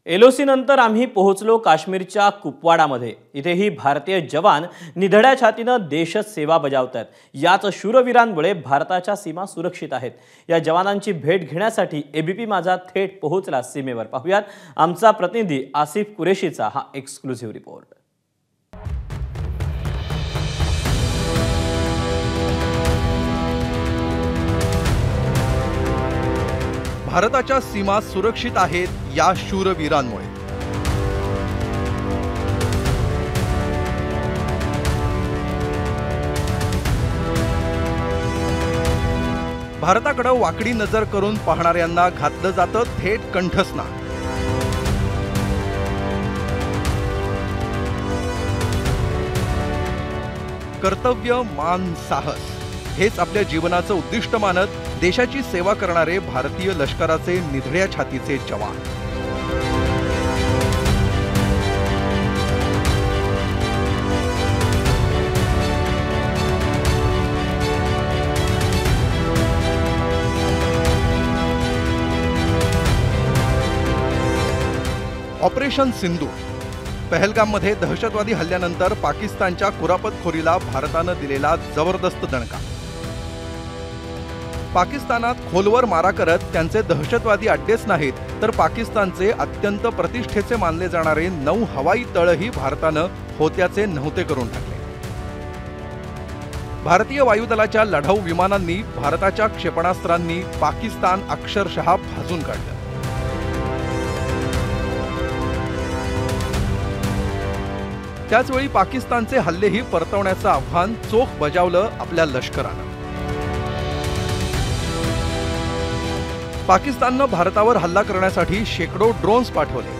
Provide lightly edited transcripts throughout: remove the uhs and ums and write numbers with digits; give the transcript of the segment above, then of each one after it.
LOC नंतर आम्ही पोहोचलो काश्मीरच्या कुपवाडामध्ये। इथेही भारतीय जवान निधड्या छातीनं देश सेवा बजावतात। याच शूरवीरांमुळे भारताच्या सीमा सुरक्षित आहेत। या जवानांची भेट घेण्यासाठी एबीपी माझा थेट पोहोचला सीमेवर। पाहूयात आमचा प्रतिनिधी आसिफ कुरेशीचा हा एक्सक्लुसिव्ह रिपोर्ट। भारताच्या सीमा सुरक्षित आहेत या शूरवीरांमुळे। भारताकडे वाकडी नजर करून पाहणाऱ्यांना घातलं जातं थेट कंठस्नान। कर्तव्य, मान, साहस हेच आपल्या जीवनाचं उद्दिष्ट मानत देशाची सेवा करणारे भारतीय लष्कराचे निधड्या छातीचे जवान। ऑपरेशन सिंधू पहलगाममध्ये दहशतवादी हल्ल्यानंतर पाकिस्तानच्या कुरापतखोरीला भारतानं दिलेला जबरदस्त दणका। पाकिस्तानात खोलवर मारा करत त्यांचे दहशतवादी अड्डेच नाहीत तर पाकिस्तानचे अत्यंत प्रतिष्ठेचे मानले जाणारे 9 हवाई तळही भारतानं होत्याचे नव्हते करून टाकले। भारतीय वायुदलाच्या लढाऊ विमानांनी भारताच्या क्षेपणास्त्रांनी पाकिस्तान अक्षरशः भाजून काढलं। त्याचवेळी पाकिस्तानचे हल्लेही परतवण्याचं आव्हान चोख बजावलं आपल्या लष्करानं। पाकिस्ताननं भारतावर हल्ला करण्यासाठी शेकडो ड्रोन्स पाठवले,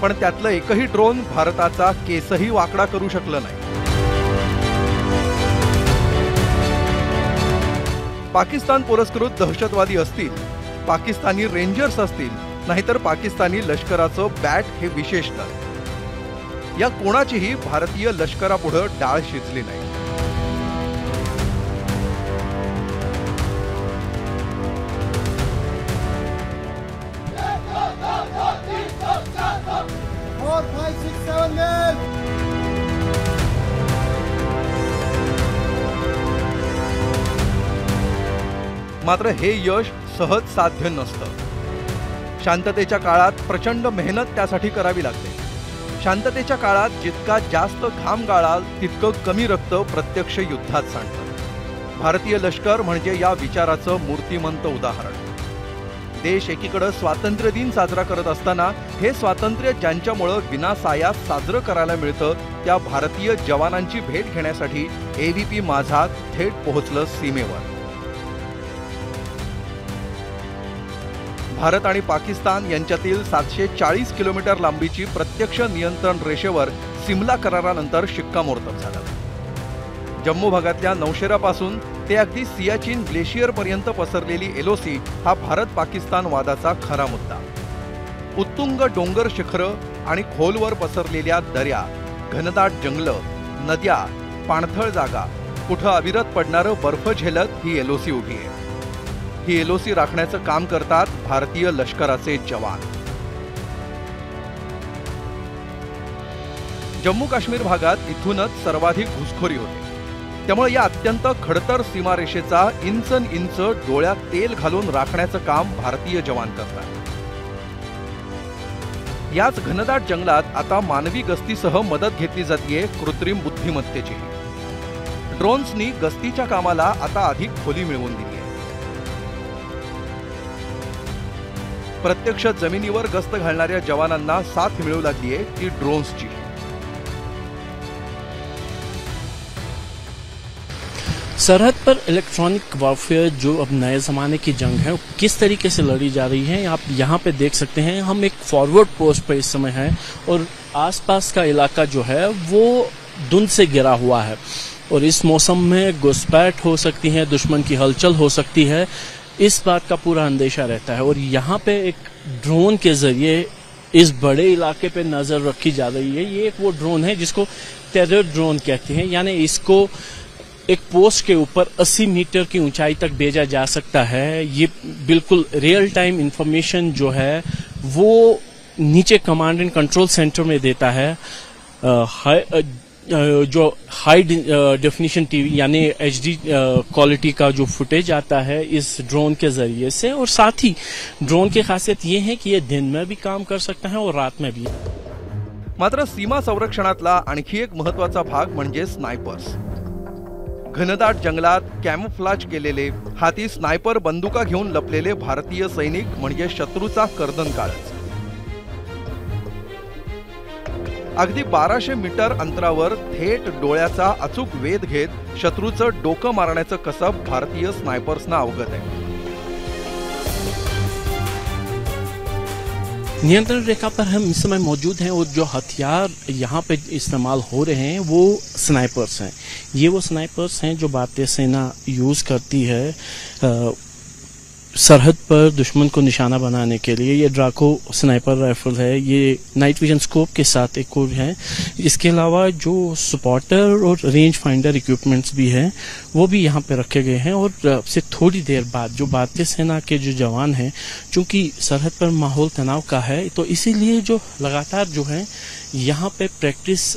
पण त्यातलं एकही ड्रोन भारताचा केसही वाकडा करू शकलं नाही। पाकिस्तान पुरस्कृत दहशतवादी असतील, पाकिस्तानी रेंजर्स असतील, नाहीतर पाकिस्तानी लष्कराचं बॅट हे विशेष दल, या कोणाचीही भारतीय लष्करापुढे डाळ शिजली नाही। मात्र हे यश सहज साध्य नसतं। शांततेच्या काळात प्रचंड मेहनत त्यासाठी करावी लागते। शांततेच्या काळात जितका जास्त घाम गाळाल तितकं कमी रक्त प्रत्यक्ष युद्धात सांडतं। भारतीय लष्कर म्हणजे या विचाराचं मूर्तिमंत उदाहरण। देश एकीकडे स्वातंत्र्य दिन साजरा करत असताना हे स्वातंत्र्य ज्यांच्यामुळे विनासायास साजरं करायला मिळतं त्या भारतीय जवानांची भेट घेण्यासाठी एबीपी माझा थेट पोहोचलं सीमेवर। भारत आणि पाकिस्तान यांच्यातील 740 किलोमीटर लांबीची प्रत्यक्ष नियंत्रण रेषेवर सिमला करारानंतर शिक्कामोर्तब झालं। जम्मू भागातल्या नौशेरापासून ते अगदी सियाचीन ग्लेशियर पर्यंत पसरलेली एलओसी हा भारत पाकिस्तान वादाचा खरा मुद्दा। उत्तुंग डोंगर शिखरं आणि खोलवर पसरलेल्या दऱ्या, घनदाट जंगलं, नद्या, पाणथळ जागा, कुठं अविरत पडणारं बर्फ झेलत ही एलओसी उभी आहे। ही एलओसी राखण्याचं काम करतात भारतीय लष्कराचे जवान। जम्मू काश्मीर भागात इथूनच सर्वाधिक घुसखोरी होते, त्यामुळे या अत्यंत खडतर सीमारेषेचा इंच डोळ्यात तेल घालून राखण्याचं काम भारतीय जवान करतात। याच घनदाट जंगलात आता मानवी गस्तीसह मदत घेतली जाते कृत्रिम बुद्धिमत्तेची। ड्रोन्सनी गस्तीच्या कामाला आता अधिक खोली मिळवून दिली आहे। प्रत्यक्ष जमिनीवर गस्त घालणाऱ्या जवानांना साथ मिळू लागली आहे ती ड्रोन्सची। सरहद पर इलेक्ट्रॉनिक वॉरफेयर जो अब नए जमाने की जंग है किस तरीके से लड़ी जा रही है आप यहाँ पे देख सकते हैं। हम एक फॉरवर्ड पोस्ट पर इस समय हैं और आसपास का इलाका जो है वो धुंध से घिरा हुआ है और इस मौसम में घुसपैठ हो सकती है, दुश्मन की हलचल हो सकती है, इस बात का पूरा अंदेशा रहता है। और यहाँ पे एक ड्रोन के जरिए इस बड़े इलाके पे नजर रखी जा रही है। ये एक वो ड्रोन है जिसको टेरर ड्रोन कहते हैं, यानी इसको एक पोस्ट के ऊपर 80 मीटर की ऊंचाई तक भेजा जा सकता है। ये बिल्कुल रियल टाइम इंफॉर्मेशन जो है वो नीचे कमांड एंड कंट्रोल सेंटर में देता है जो हाई डेफिनेशन टीवी यानी HD क्वालिटी का जो फुटेज आता है इस ड्रोन के जरिए से। और साथ ही ड्रोन की खासियत ये है कि ये दिन में भी काम कर सकता है और रात में भी। मात्र सीमा संरक्षणातला आणखी एक महत्त्वाचा भाग म्हणजे स्नायपर्स। घनदाट जंगलात कॅमोफ्लाज केलेले हाती स्नायपर बंदुका घेऊन लपलेले भारतीय सैनिक म्हणजे शत्रूचा कर्दनकाळच। अगदी 1200 मीटर अंतरावर थेट डोळ्याचा अचूक वेध घेत शत्रूचं डोकं मारण्याचं कसब भारतीय स्नायपर्सना अवगत आहे। नियंत्रण रेखा पर हम इस समय मौजूद हैं और जो हथियार यहाँ पे इस्तेमाल हो रहे हैं वो स्नाइपर्स हैं। ये वो स्नाइपर्स हैं जो भारतीय सेना यूज करती है सरहद पर दुश्मन को निशाना बनाने के लिए। ये ड्राको स्नाइपर राइफल है, ये नाइट विजन स्कोप के साथ एक और है। इसके अलावा जो स्पॉटर और रेंज फाइंडर इक्विपमेंट्स भी हैं वो भी यहाँ पे रखे गए हैं। और से थोड़ी देर बाद जो भारतीय सेना के जो जवान हैं, चूंकि सरहद पर माहौल तनाव का है तो इसीलिए जो लगातार जो है यहाँ पे प्रैक्टिस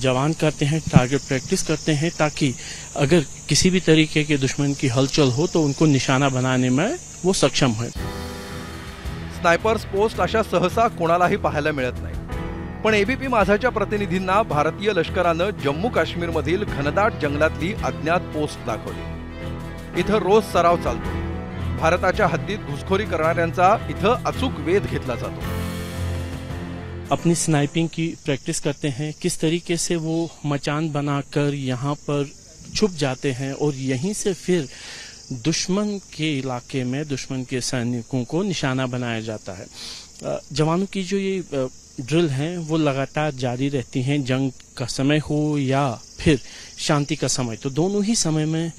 जवान करते हैं, टारगेट प्रैक्टिस करते हैं, ताकि अगर किसी भी तरीके के दुश्मन की हलचल हो तो उनको निशाना बनाने में वो सक्षम है। स्नायपर्स पोस्ट अशा सहसा कोणालाही पाहायला मिळत नाही, पण एबीपी माझाच्या प्रतिनिधींना भारतीय लष्करानं जम्मू काश्मीर मधील घनदाट जंगलातली अज्ञात पोस्ट दाखवली। इथं रोज सराव चालतो। भारताच्या हद्दीत घुसखोरी करणाऱ्यांचा इथं अचूक वेध घेतला जातो। अपनी स्नाइपिंग की प्रैक्टिस करते हैं, किस तरीके से वो मचान बनाकर यहाँ पर छुप जाते हैं और यहीं से फिर दुश्मन के इलाके में दुश्मन के सैनिकों को निशाना बनाया जाता है। जवानों की जो ये ड्रिल हैं वो लगातार जारी रहती हैं, जंग का समय हो या फिर शांति का समय, तो दोनों ही समय में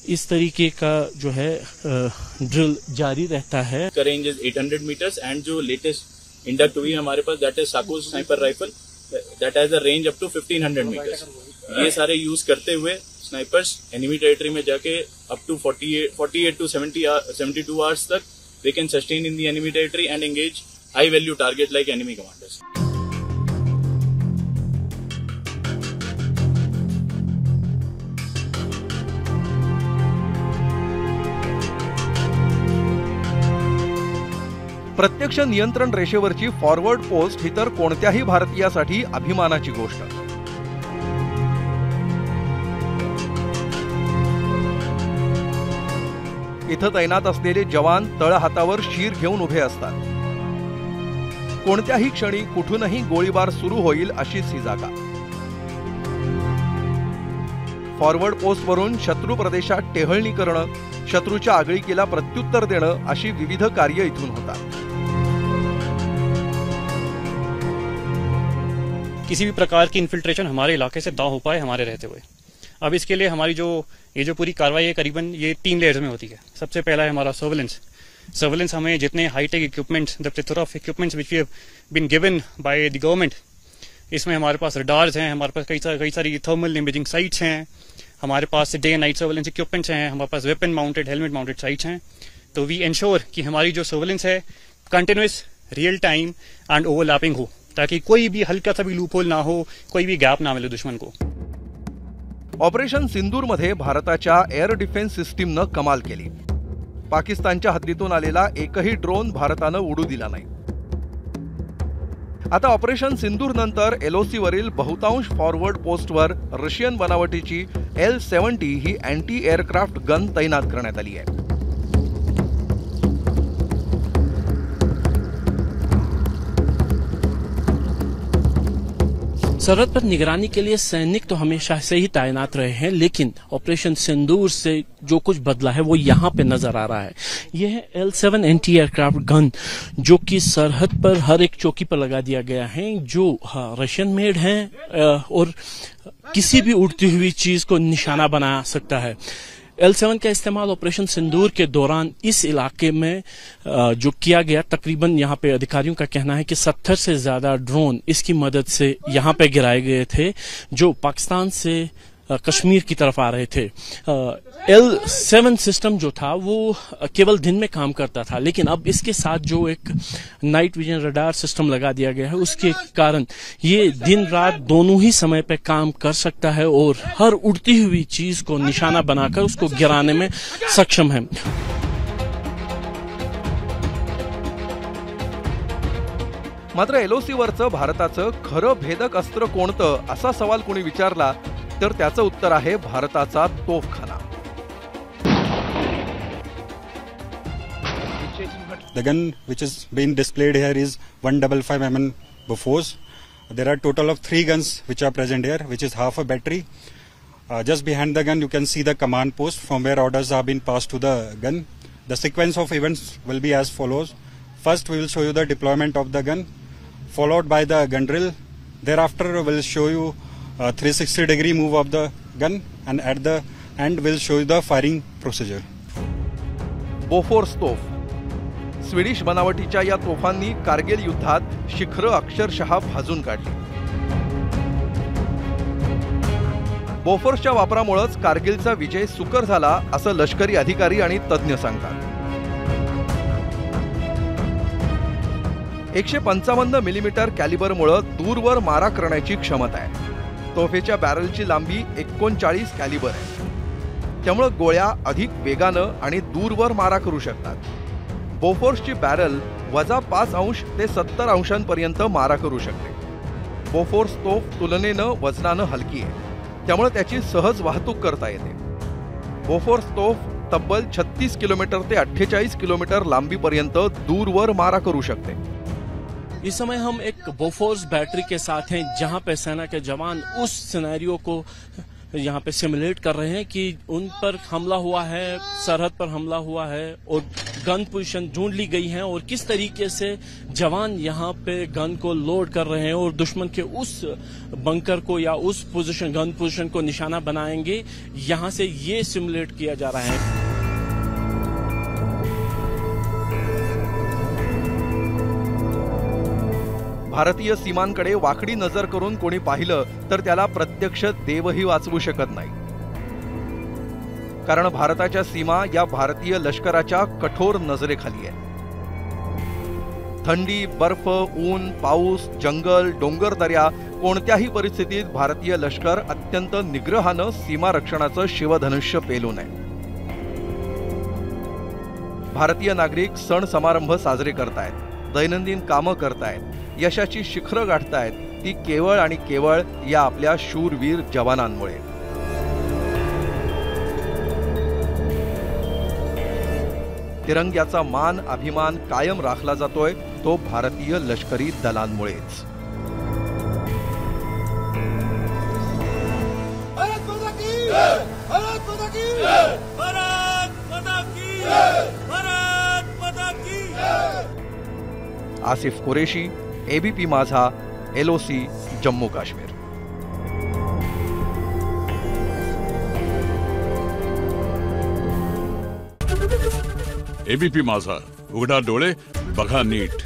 इस तरीके का जो है ड्रिल जारी रहता है। रेंज इज 800 मीटर्स एंड जो लेटेस्ट इंडक्ट हुई हमारे पास that is Sako sniper rifle that has a range up to 1500 metres. ये सारे यूज करते हुए स्नाइपर्स एनिमी टेरिटरी में जाके अप टू 48 to 72 आवर्स तक they can sustain in the enemy territory end engage high value target like enemy commanders. प्रत्यक्ष नियंत्रण रेषेवरची forward post ही तर कोणत्याही भारतीयासाठी अभिमानाची गोष्ट। इथं तैनात असलेले जवान तळहातावर शीर घेऊन उभे असतात। कोणत्याही क्षणी कुठूनही गोळीबार सुरू होईल अशीच ही जागा। फॉरवर्ड पोस्टवरून शत्रू प्रदेशात टेहळणी करणं, शत्रूच्या आगळीकीला प्रत्युत्तर देणं अशी विविध कार्य इथून होतात। किसी भी प्रकार की इन्फिल्ट्रेशन हमारे इलाके से ना हो पाए हमारे रहते हुए। अब इसके लिए हमारी ये जो पूरी कार्रवाई है करीबन ये 3 लेयर्स में होती है। सबसे पहला है हमारा सर्वेलेंस हमें जितने high tech equipments, the plethora of equipments which we have been given by the government, इसमें हमारे पास रडार्स हैं, हमारे पास कई सारी थर्मल इमेजिंग साइट्स हैं, हमारे pass day end Knight surveillance equipments हैं, हमारे pass weapon mounted, helmet mounted sites हैं। तो वी इंश्योर कि हमारी जो सर्वेलेंस है continuous, real time end overlapping हो, ताकि कोई भी हल्का सा भी लूपहोल ना हो, कोई भी गैप ना मिले दुश्मन को। ऑपरेशन सिंदूर मध्ये भारताच्या एअर डिफेन्स सिस्टीमनं कमाल केली। पाकिस्तानच्या हद्दीतून आलेला एकही ड्रोन भारतानं उडू दिला नाही। आता ऑपरेशन सिंदूर नंतर LOC वरील बहुतांश फॉरवर्ड पोस्टवर रशियन बनावटीची L-70 ही अँटी एअरक्राफ्ट गन तैनात करण्यात आली आहे। सरहद पर निगरानी के लिए सैनिक तो हमेशा से ही तैनात रहे हैं, लेकिन ऑपरेशन सिंदूर से जो कुछ बदला है वो यहाँ पे नजर आ रहा है। यह है L-7 एंटी एयरक्राफ्ट गन, जो कि सरहद पर हर एक चौकी पर लगा दिया गया है, जो रशियन मेड है और किसी भी उड़ती हुई चीज को निशाना बना सकता है। L-7 का इस्तेमाल ऑपरेशन सिंदूर के दौरान इस इलाके में जो किया गया, तकरीबन यहाँ पे अधिकारियों का कहना है कि 70 से ज्यादा ड्रोन इसकी मदद से यहाँ पे गिराए गए थे, जो पाकिस्तान से कश्मीर की तरफ आ रहे थे। L7 सिस्टम जो था वो केवल दिन में काम करता था, लेकिन अब इसके साथ जो एक नाइट विजन रडार सिस्टम लगा दिया गया है उसके कारण ये दिन रात दोनों ही समय पे काम कर सकता है और हर उड़ती हुई चीज को निशाना बनाकर उसको गिराने में सक्षम है। मात्र LOC वरचं भारताचं खरं भेदक अस्त्र कोणतं असा सवाल कोणी विचारला तर त्याचं उत्तर आहे भारताचा तोफखाना। The gun which is being displayed here is 155 mm Bofors. There are total of 3 guns which are present here, which is half a battery. Just behind the gun you can see the command post from where orders have been passed to the gun. The sequence of events will be as follows. First we will show you the deployment of the gun, followed by the gun drill. Thereafter we will show you a 360-degree move of the gun, and at the end we will show you the firing procedure. Bofors तोफ Swedish बनावटीच्या या तोफांनी कारगिल युद्धात शिखरं अक्षरशः भाजून काढली। बोफोर्सच्या वापरामुळेच कारगिलचा विजय सुकर झाला असं लष्करी अधिकारी आणि तज्ञ सांगतात। 155 मिलीमीटर कॅलिबरमुळे दूरवर मारा करण्याची क्षमता आहे। तोफेच्या बॅरलची लांबी 39 कॅलिबर आहे, त्यामुळे गोळ्या अधिक वेगानं आणि दूरवर मारा करू शकतात। बोफोर्सची बॅरल -5 ते 70 अंशांपर्यंत मारा करू शकते। बोफोर्स तोफ तुलनेनं वजनानं हलकी आहे, त्यामुळे त्याची सहज वाहतूक करता येते। बोफोर्स तोफ तब्बल 36 किलोमीटर ते 48 किलोमीटर लांबीपर्यंत दूरवर मारा करू शकते। इस समय हम एक बोफोर्स बैटरी के साथ हैं, जहां पे सेना के जवान उस सिनेरियो को यहाँ पे सिमुलेट कर रहे हैं कि उन पर हमला हुआ है, सरहद पर हमला हुआ है और गन पोजीशन ढूंढ ली गई है और किस तरीके से जवान यहाँ पे गन को लोड कर रहे हैं और दुश्मन के उस बंकर को या उस पोजीशन गन पोजीशन को निशाना बनाएंगे, यहाँ से ये सिमुलेट किया जा रहा है। भारतीय सीमांकडे वाकडी नजर करून कोणी पाहिलं तर त्याला प्रत्यक्ष देवही वाचवू शकत नाही, कारण भारताच्या सीमा या भारतीय लष्कराच्या कठोर नजरेखाली आहे। थंडी, बर्फ, ऊन, पाऊस, जंगल, डोंगर दऱ्या कोणत्याही परिस्थितीत भारतीय लष्कर अत्यंत निग्रहानं सीमा रक्षणाचं शिवधनुष्य पेलून आहे। भारतीय नागरिक सण समारंभ साजरे करतायत, दैनंदिन कामं करतायत, यशाची शिखरं गाठतायत, ती केवळ आणि केवळ या आपल्या शूरवीर जवानांमुळे। तिरंग्याचा मान अभिमान कायम राखला जातोय तो भारतीय लष्करी दलांमुळेच। आसिफ कुरेशी, ABP माझा, LOC, जम्मू काश्मीर। ABP माझा, उघडा डोळे बघा नीट।